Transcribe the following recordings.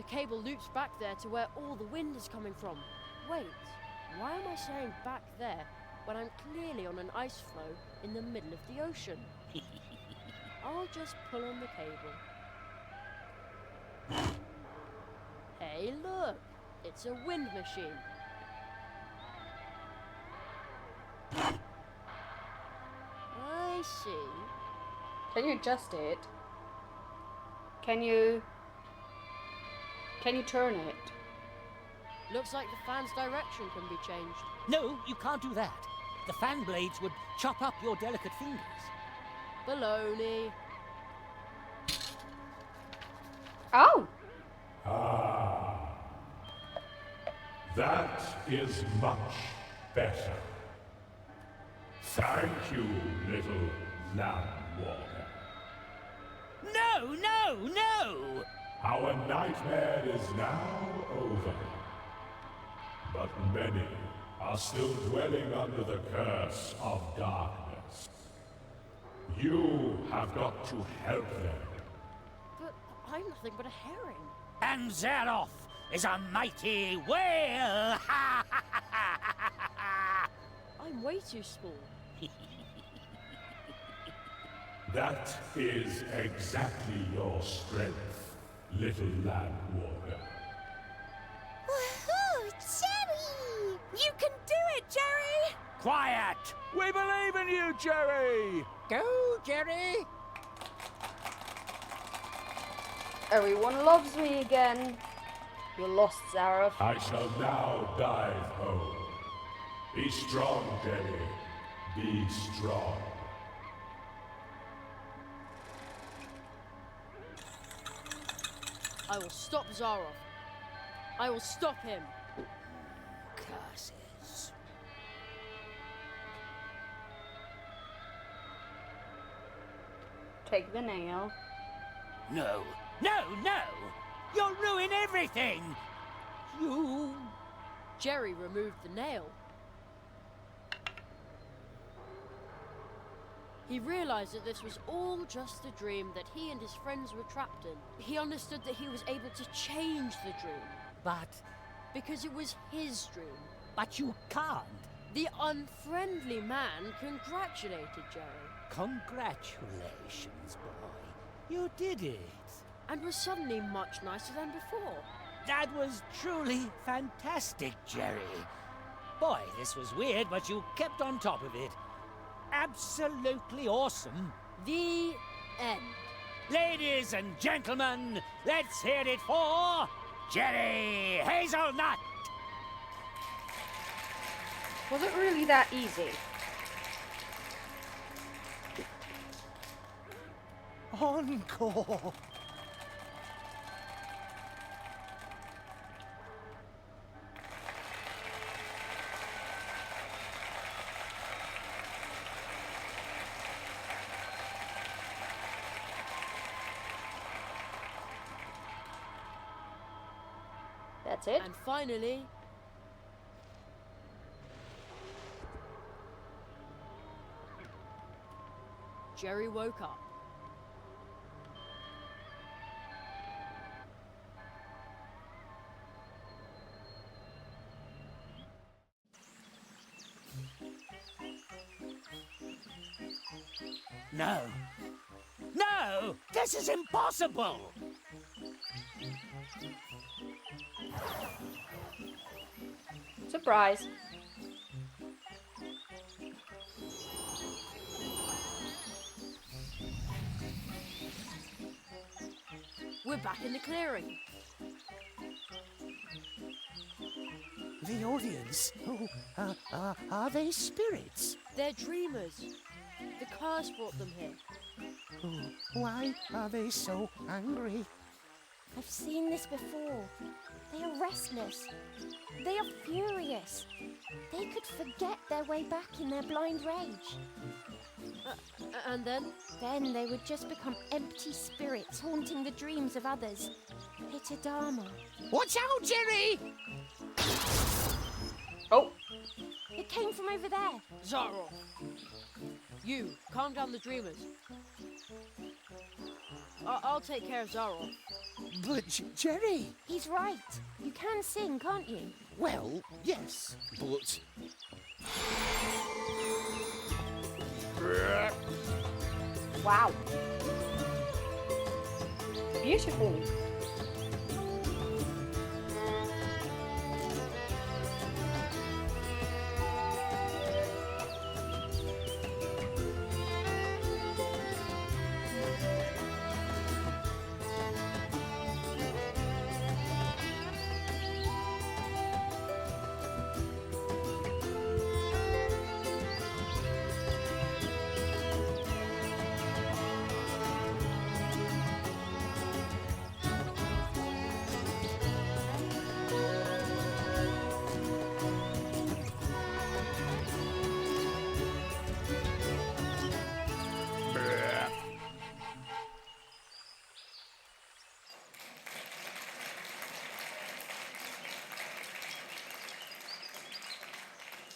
The cable loops back there to where all the wind is coming from. Wait, why am I saying back there when I'm clearly on an ice floe in the middle of the ocean? I'll just pull on the cable. Hey, look! It's a wind machine. I see. Can you adjust it? Can you turn it? Looks like the fan's direction can be changed. No, you can't do that. The fan blades would chop up your delicate fingers. Baloney. Oh! Ah, that is much better. Thank you, little lamb walker. No, no, no! Our nightmare is now over. But many are still dwelling under the curse of darkness. You have got to help them. But I'm nothing but a herring. And Zaroff is a mighty whale! I'm way too small. That is exactly your strength, little land walker. Woohoo! Jerry! You can do it, Jerry! Quiet! We believe in you, Jerry! Go, Jerry! Everyone loves me again. You're lost, Zaroff. I shall now dive home. Be strong, Jerry. Be strong. I will stop Zaroff. I will stop him. Curses. Take the nail. No, no, no! You'll ruin everything! You... Jerry removed the nail. He realized that this was all just a dream that he and his friends were trapped in. He understood that he was able to change the dream, But because it was his dream. you can't. The unfriendly man congratulated Jerry, Congratulations, boy. You did it. and was suddenly much nicer than before. That was truly fantastic, Jerry. Boy, this was weird, but you kept on top of it. Absolutely awesome. The end. Ladies and gentlemen, let's hear it for Jerry Hazelnut. Was it really that easy? Encore. That's it? And finally, Jerry woke up. No. No! This is impossible! Surprise. We're back in the clearing. The audience? Oh, are they spirits? They're dreamers. The curse brought them here. Oh, why are they so angry? I've seen this before. They are restless. They are furious. They could forget their way back in their blind rage. And then? Then they would just become empty spirits haunting the dreams of others. Pitadama. Watch out, Jerry! Oh, It came from over there. Zaroff! You, calm down the dreamers. I'll take care of Zaroff. But Jerry, He's right. You can sing, can't you? well, yes, but Wow. Beautiful.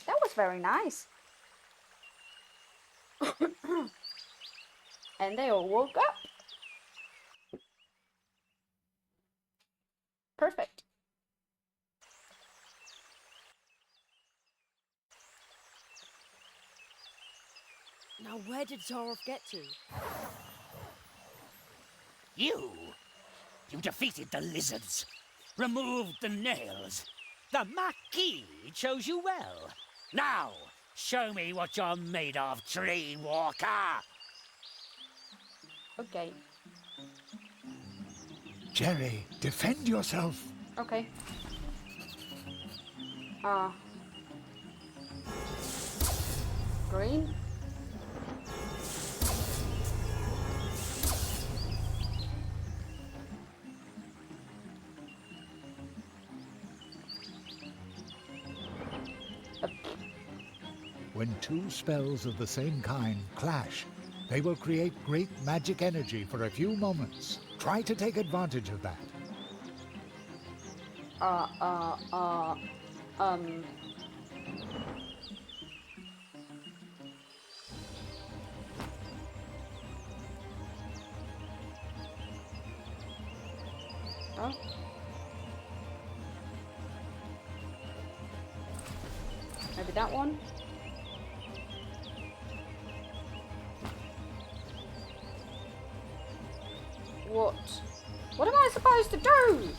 That was very nice. And they all woke up. Perfect. Now, where did Zaroff get to? you defeated the lizards, removed the nails. The Marquis chose you well. Now, show me what you're made of, tree walker. Okay. Jerry, defend yourself. Okay. Green. When two spells of the same kind clash, they will create great magic energy for a few moments. Try to take advantage of that. Oh. Maybe that one. What? What am I supposed to do?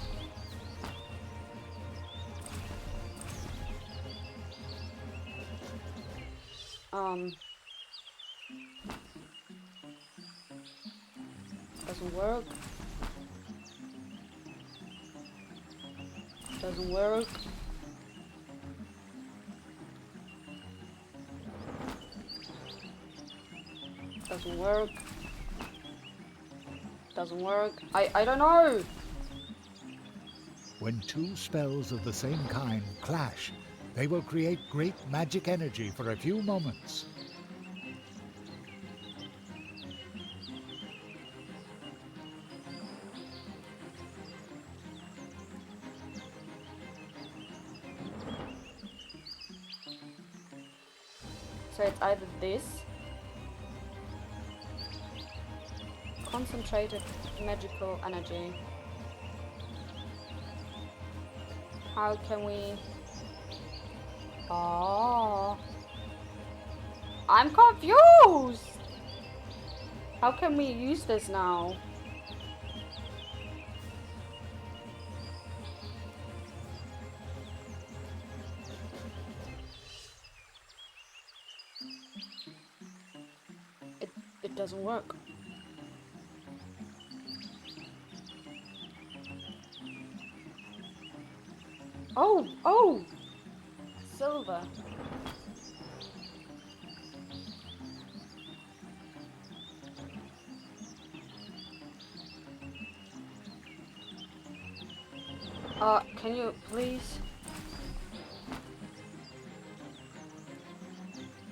Doesn't work. Doesn't work. Doesn't work. Doesn't work. I don't know. When two spells of the same kind clash, they will create great magic energy for a few moments. So it's either this. Concentrated magical energy. How can we... Oh, I'm confused! How can we use this now? It doesn't work. Oh! Silver. Can you please?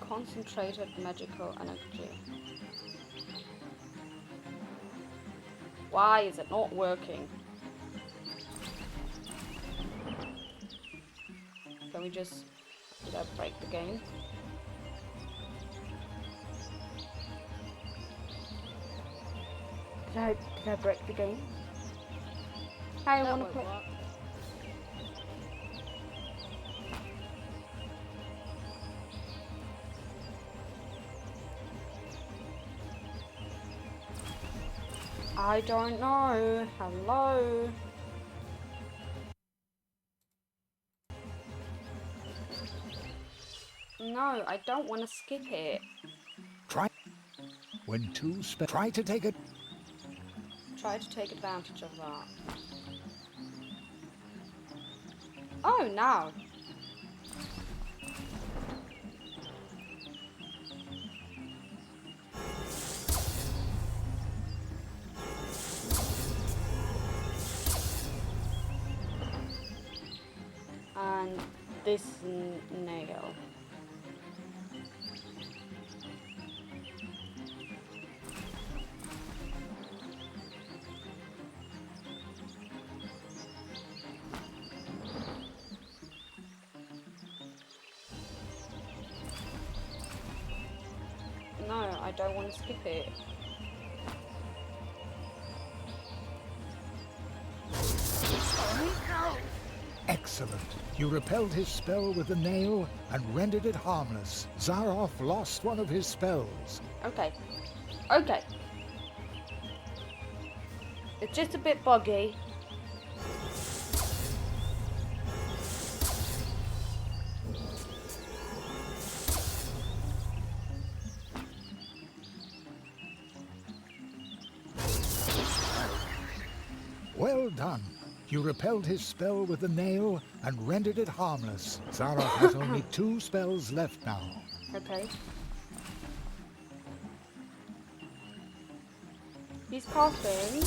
Concentrated magical energy. Why is it not working? Can we just... Did I break the game? Did Can I break the game? I That want to won't play. work. I don't know. Hello. No, I don't want to skip it. Try to take it. Try to take advantage of that. Oh, no. And this nail. No, I don't want to skip it. Excellent. You repelled his spell with the nail and rendered it harmless. Zaroff lost one of his spells. Okay. Okay. It's just a bit buggy. Well done. You repelled his spell with the nail and rendered it harmless. Zaroff has only 2 spells left now. Okay. He's casting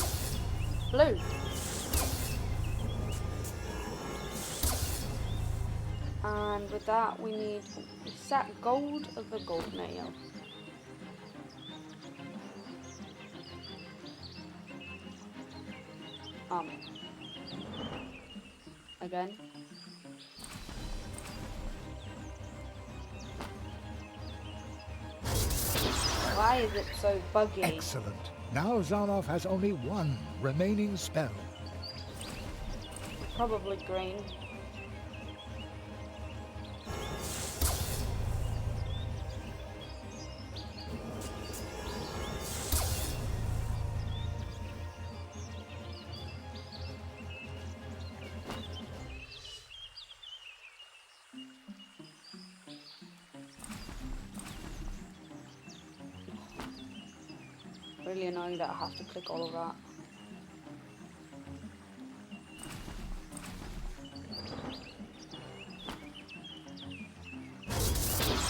blue. And with that we need set gold of the gold nail. Again. Why is it so buggy? Excellent. Now Zaroff has only 1 remaining spell. Probably green. Really annoying that I have to click all of that.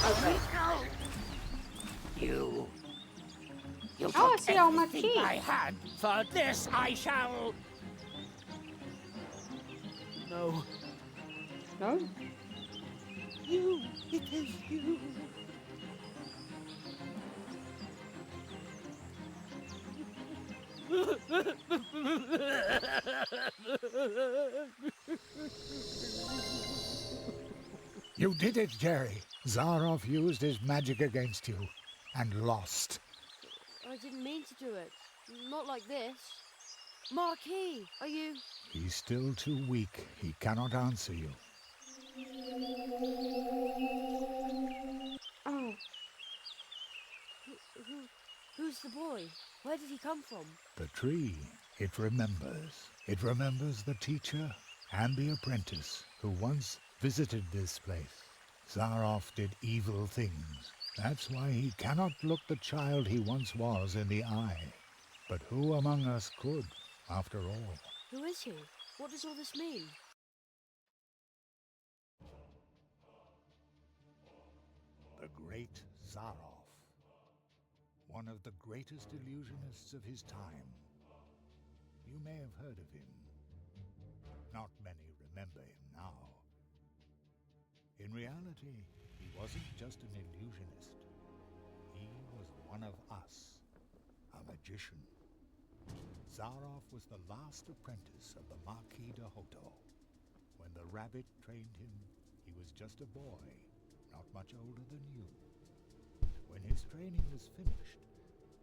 Okay. You Oh, I got see all my everything keys. I had. For this I shall... No. No? You. It is you. You did it, Jerry. Zaroff used his magic against you and lost. I didn't mean to do it. Not like this. Marquis, are you... He's still too weak. He cannot answer you. Oh. Who's the boy? Where did he come from? The tree, it remembers. It remembers the teacher and the apprentice who once visited this place. Zaroff did evil things. That's why he cannot look the child he once was in the eye. But who among us could, after all? Who is he? What does all this mean? The great Zaroff. One of the greatest illusionists of his time. You may have heard of him. Not many remember him now. In reality, he wasn't just an illusionist. He was one of us, a magician. Zaroff was the last apprentice of the Marquis de Hoto. When the rabbit trained him, he was just a boy, not much older than you. When his training was finished,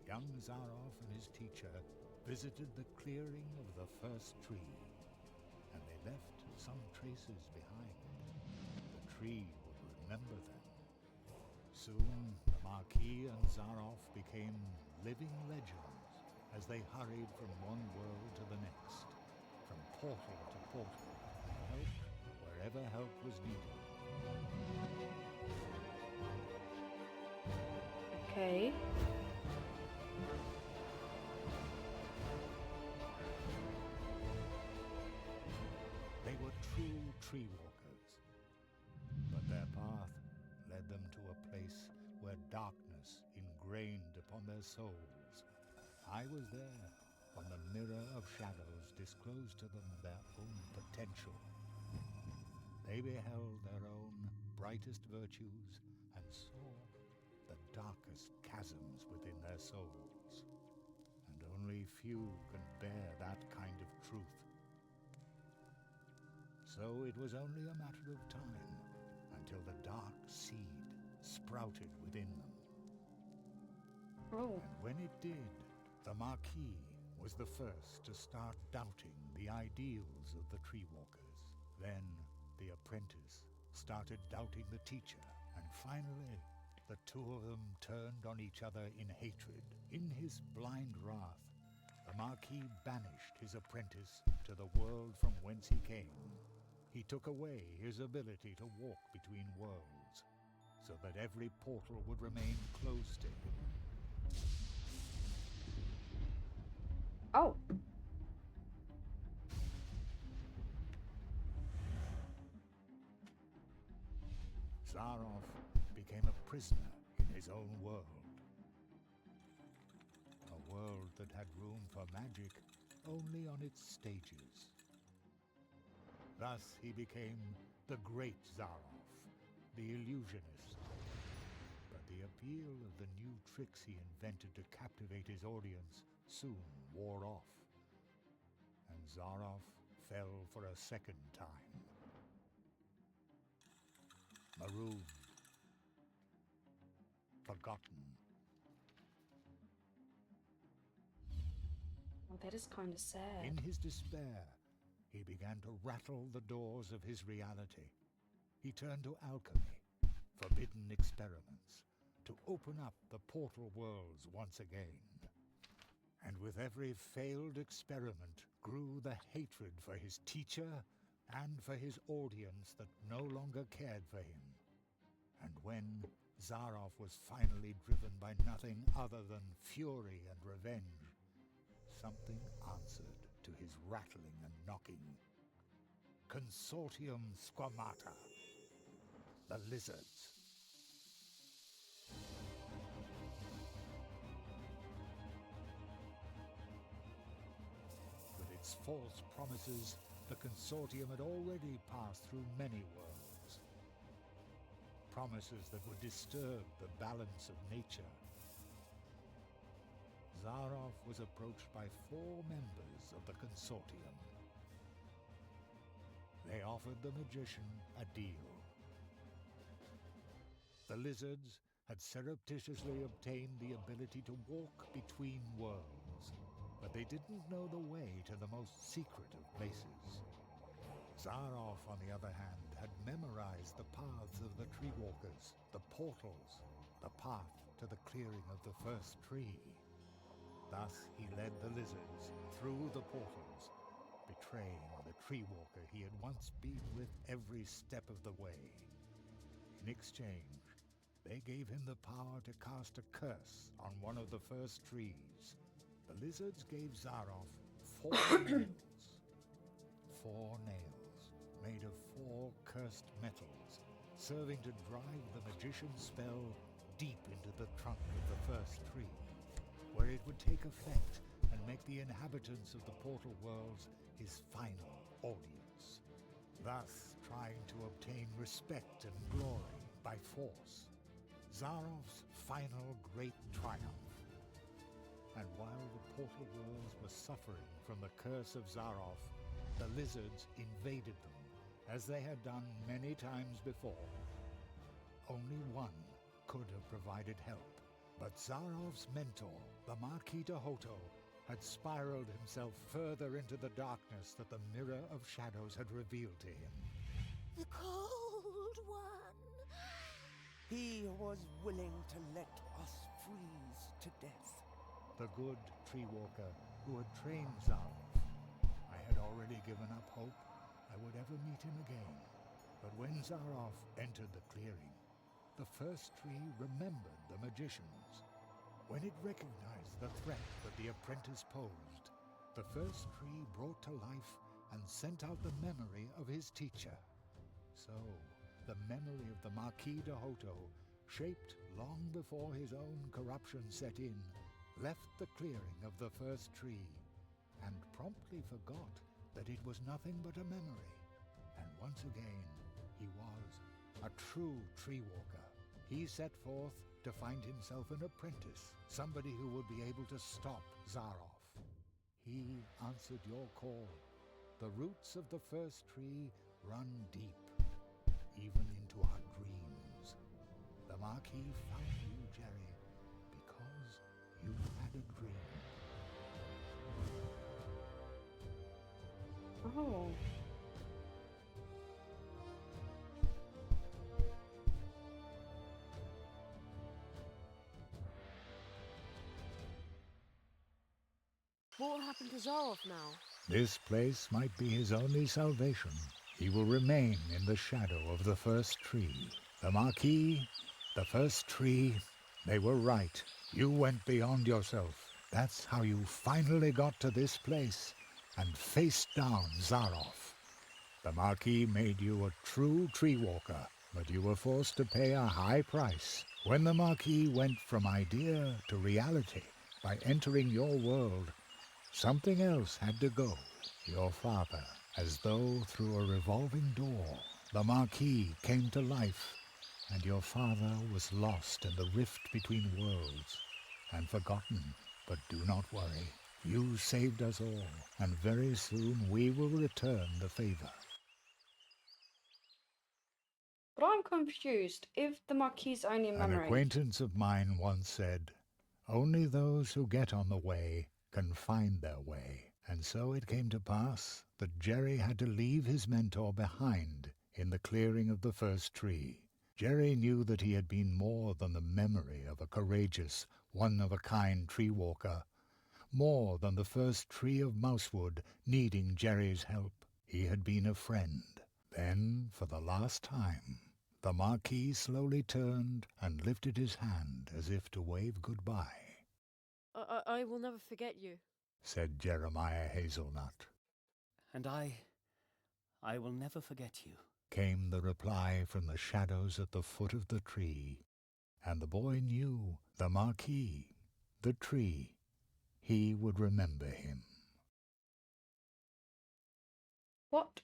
young Zaroff and his teacher visited the clearing of the first tree, and they left some traces behind. The tree would remember them. Soon, the Marquis and Zaroff became living legends as they hurried from one world to the next, from portal to portal, and helped wherever help was needed. Okay. They were true tree walkers, but their path led them to a place where darkness ingrained upon their souls. I was there when the mirror of shadows disclosed to them their own potential. They beheld their own brightest virtues and saw the darkest chasms within their souls. And only few can bear that kind of truth. So it was only a matter of time until the dark seed sprouted within them. Oh. And when it did, the Marquis was the first to start doubting the ideals of the Tree Walkers. Then the apprentice started doubting the teacher, and finally the two of them turned on each other in hatred. In his blind wrath, the Marquis banished his apprentice to the world from whence he came. He took away his ability to walk between worlds, so that every portal would remain closed to him. Oh. Zaroff became a prisoner in his own world. A world that had room for magic only on its stages. Thus he became the Great Zaroff, the illusionist. But the appeal of the new tricks he invented to captivate his audience soon wore off, and Zaroff fell for a second time. Marooned. Forgotten. Well, that is kind of sad. In his despair, he began to rattle the doors of his reality. He turned to alchemy, forbidden experiments, to open up the portal worlds once again. And with every failed experiment grew the hatred for his teacher and for his audience that no longer cared for him. And when Zaroff was finally driven by nothing other than fury and revenge, something answered to his rattling and knocking. Consortium Squamata, the lizards. With its false promises, the Consortium had already passed through many worlds. Promises that would disturb the balance of nature. Zaroff was approached by 4 members of the Consortium. They offered the magician a deal. The lizards had surreptitiously obtained the ability to walk between worlds, but they didn't know the way to the most secret of places. Zaroff, on the other hand, had memorized the paths of the Tree Walkers, the portals, the path to the clearing of the first tree. Thus he led the lizards through the portals, betraying the Tree Walker he had once been with every step of the way. In exchange, they gave him the power to cast a curse on one of the first trees. The lizards gave Zaroff 4 nails. 4 nails, made of 4 cursed metals, serving to drive the magician's spell deep into the trunk of the first tree, where it would take effect and make the inhabitants of the portal worlds his final audience, thus trying to obtain respect and glory by force. Zaroff's final great triumph. And while the portal worlds were suffering from the curse of Zaroff, the lizards invaded them, as they had done many times before. Only one could have provided help, but Zaroff's mentor, the Marquis de Hoto, had spiraled himself further into the darkness that the Mirror of Shadows had revealed to him. The Cold One. He was willing to let us freeze to death. The good tree walker who had trained Zaroff. I had already given up hope I would ever meet him again. But when Zaroff entered the clearing, the first tree remembered the magicians. When it recognized the threat that the apprentice posed, the first tree brought to life and sent out the memory of his teacher. So, the memory of the Marquis de Hoto, shaped long before his own corruption set in, left the clearing of the first tree, and promptly forgot that it was nothing but a memory. And once again, he was a true tree walker. He set forth to find himself an apprentice, somebody who would be able to stop Zaroff. He answered your call. The roots of the first tree run deep, even into our dreams. The Marquis found you, Jerry, because you had a dream. Oh. What will happen to Zaroff now? This place might be his only salvation. He will remain in the shadow of the first tree. The Marquis, the first tree, they were right. You went beyond yourself. That's how you finally got to this place and faced down Zaroff. The Marquis made you a true tree walker, but you were forced to pay a high price. When the Marquis went from idea to reality by entering your world, something else had to go. Your father, as though through a revolving door, the Marquis came to life, and your father was lost in the rift between worlds and forgotten. But do not worry. You saved us all, and very soon we will return the favor. But I'm confused. If the Marquis only An memory... acquaintance of mine once said, "Only those who get on the way can find their way." And so it came to pass that Jerry had to leave his mentor behind in the clearing of the first tree. Jerry knew that he had been more than the memory of a courageous, one-of-a-kind tree walker, more than the first tree of Mousewood needing Jerry's help. He had been a friend. Then, for the last time, the Marquis slowly turned and lifted his hand as if to wave goodbye. I will never forget you, said Jeremiah Hazelnut. And I will never forget you. Came the reply from the shadows at the foot of the tree, and the boy knew the Marquis, the tree, he would remember him. What?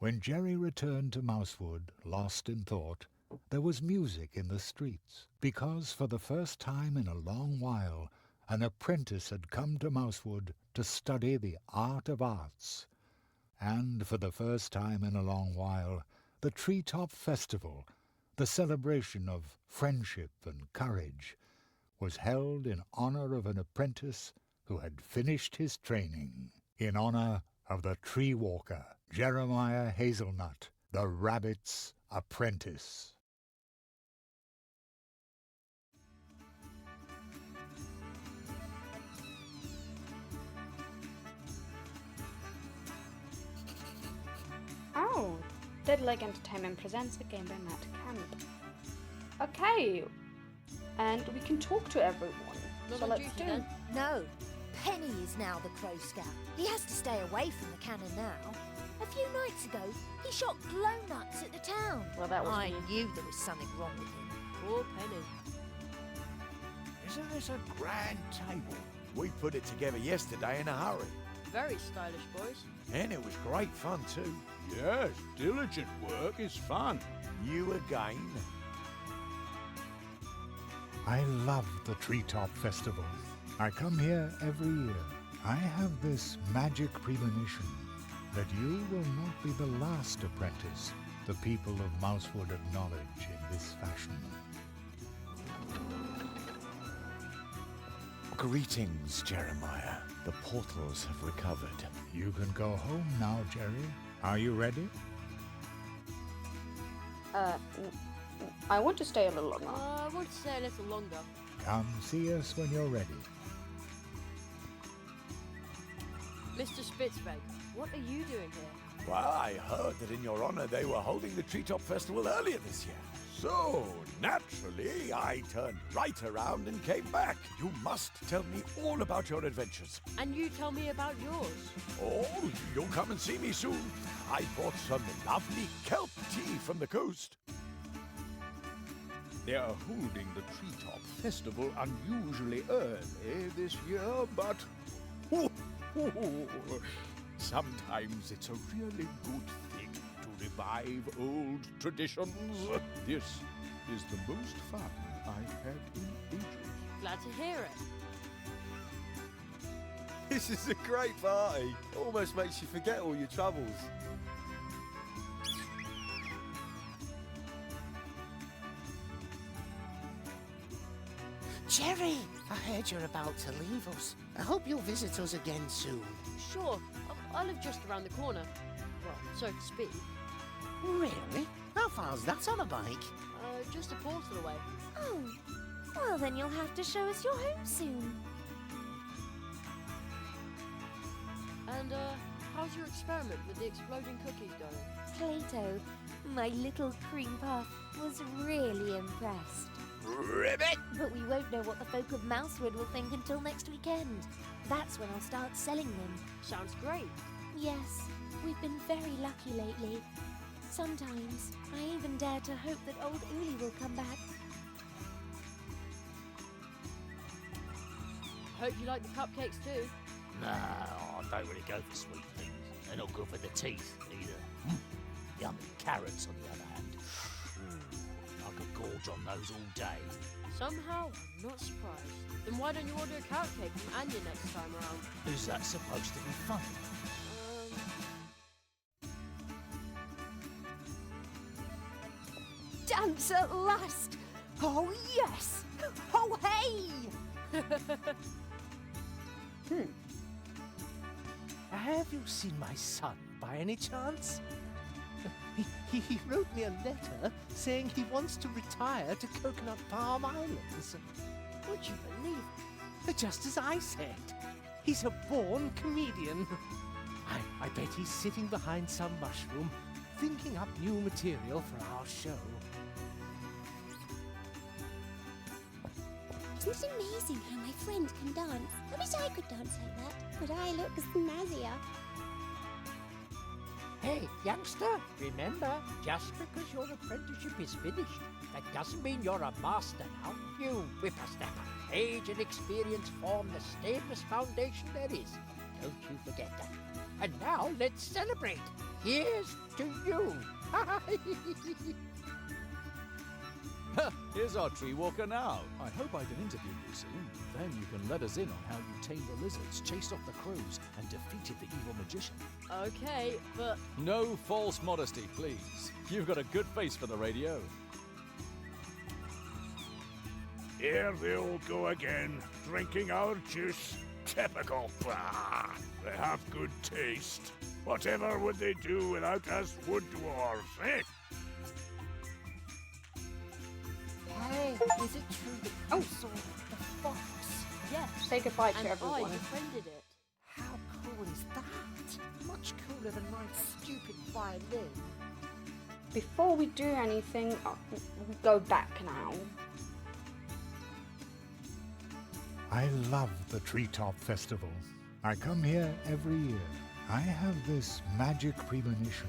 When Jerry returned to Mousewood, lost in thought, there was music in the streets, because for the first time in a long while, an apprentice had come to Mousewood to study the art of arts. And for the first time in a long while, the Treetop Festival, the celebration of friendship and courage, was held in honor of an apprentice who had finished his training, in honor of the tree walker, Jeremiah Hazelnut, the rabbit's apprentice. Oh, Daedalic Entertainment presents a game by Matt Camp. Okay, and we can talk to everyone. Not So on let's duty do. then. No, Penny is now the Crow Scout. He has to stay away from the cannon now. A few nights ago, he shot glow nuts at the town. Well, that was I me. knew there was something wrong with him. Poor Penny. Isn't this a grand table? We put it together yesterday in a hurry. Very stylish, boys. And it was great fun too. Yes, diligent work is fun. You again? I love the Treetop Festival. I come here every year. I have this magic premonition that you will not be the last apprentice the people of Mousewood acknowledge in this fashion. Greetings, Jeremiah. The portals have recovered. You can go home now, Jerry. Are you ready? I want to stay a little longer. I want to stay a little longer. Come see us when you're ready. Mr. Spitzbeg, what are you doing here? Well, I heard that in your honor they were holding the Treetop Festival earlier this year. So, naturally, I turned right around and came back. You must tell me all about your adventures. And you tell me about yours. Oh, you'll come and see me soon. I brought some lovely kelp tea from the coast. They are holding the Treetop Festival unusually early this year, but sometimes it's a really good thing to revive old traditions. This is the most fun I've had in ages. Glad to hear it. This is a great party. Almost makes you forget all your troubles. Jerry, I heard you're about to leave us. I hope you'll visit us again soon. Sure, I live just around the corner. Well, so to speak. Really? How far's that on a bike? Just a portal away. Oh, well then you'll have to show us your home soon. And, how's your experiment with the exploding cookies going? Plato, my little cream puff, was really impressed. Ribbit! But we won't know what the folk of Mousewood will think until next weekend. That's when I'll start selling them. Sounds great. Yes, we've been very lucky lately. Sometimes I even dare to hope that old Uli will come back. Hope you like the cupcakes too. No, I don't really go for sweet things. They're not good for the teeth either. Yummy carrots, on the other hand. I could gorge on those all day. Somehow, I'm not surprised. Then why don't you order a carrot cake from Anya next time around? Is that supposed to be funny? Dance at last! Oh yes! Oh hey! Have you seen my son by any chance? He wrote me a letter saying he wants to retire to Coconut Palm Islands. Would you believe it? Just as I said. He's a born comedian. I bet he's sitting behind some mushroom, thinking up new material for our show. Isn't it amazing how my friend can dance? I wish I could dance like that, but I look snazzier. Hey, youngster, remember, just because your apprenticeship is finished, that doesn't mean you're a master now. You whippersnapper. Age and experience form the stablest foundation there is. Don't you forget that. And now let's celebrate. Here's to you. Here's our tree walker now. I hope I can interview you soon. Then you can let us in on how you tamed the lizards, chased off the crows, and defeated the evil magician. Okay, but... No false modesty, please. You've got a good face for the radio. Here they all go again, drinking our juice. Typical. Bah! They have good taste. Whatever would they do without us wood dwarves, eh? Hey, is it true that you saw the fox? Yes. Say goodbye to and everyone. I defended it. How cool is that? Much cooler than my stupid violin. Before we do anything, we go back now. I love the Treetop Festival. I come here every year. I have this magic premonition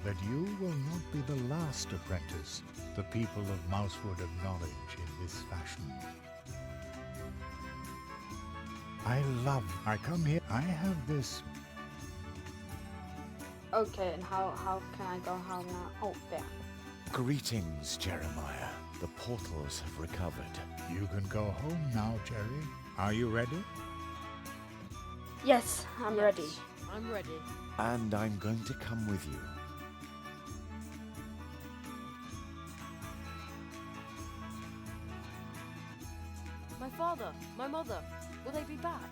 that you will not be the last apprentice the people of Mousewood acknowledge in this fashion. I come here, I have this... Okay, and how can I go home now? Oh, there. Greetings, Jeremiah. The portals have recovered. You can go home now, Jerry. Are you ready? Yes, I'm ready. I'm ready. And I'm going to come with you. My father, my mother, Will they be back?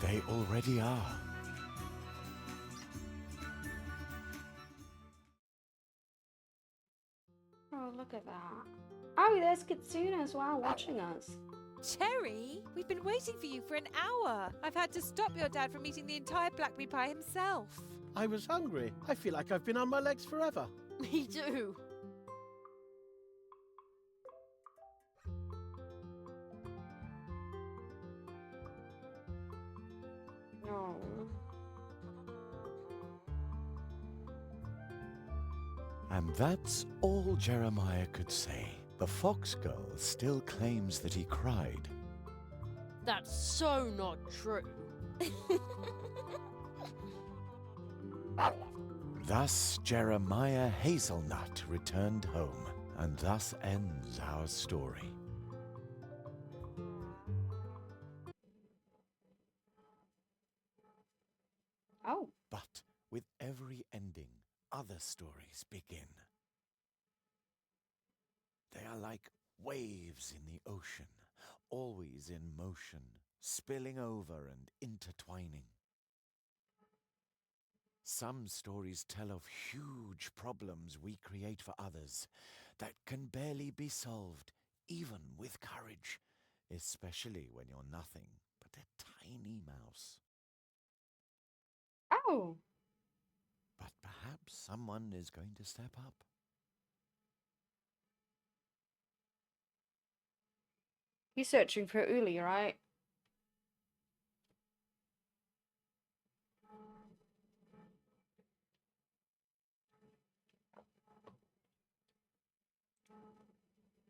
They already are. Oh, look at that. Oh, there's Kitsune as well watching us. Cherry, we've been waiting for you for an hour. I've had to stop your dad from eating the entire blackberry pie himself. I was hungry. I feel like I've been on my legs forever. Me too. No. And that's all Jeremiah could say. The fox girl still claims that he cried. That's so not true. Thus Jeremiah Hazelnut returned home, and thus ends our story. Oh. But with every ending, other stories begin. They are like waves in the ocean, always in motion, spilling over and intertwining. Some stories tell of huge problems we create for others that can barely be solved, even with courage, especially when you're nothing but a tiny mouse. Oh. But perhaps someone is going to step up. He's searching for Uli, right?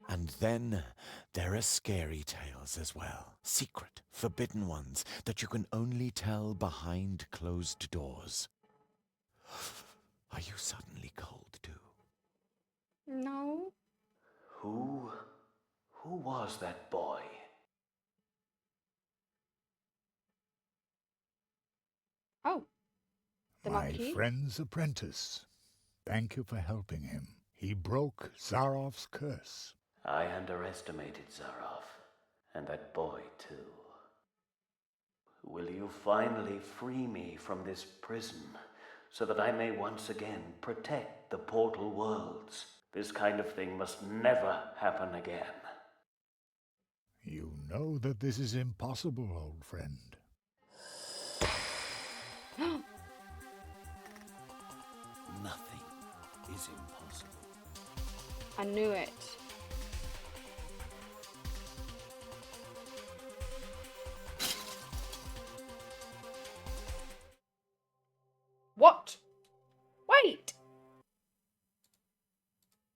And then there are scary tales as well. Secret, forbidden ones that you can only tell behind closed doors. Are you suddenly cold too? No. Who was that boy? Oh. The My Marquis? friend's apprentice. Thank you for helping him. He broke Zarov's curse. I underestimated Zarov, and that boy too. Will you finally free me from this prison, so that I may once again protect the portal worlds? This kind of thing must never happen again. You know that this is impossible, old friend. Nothing is impossible. I knew it. What? Wait!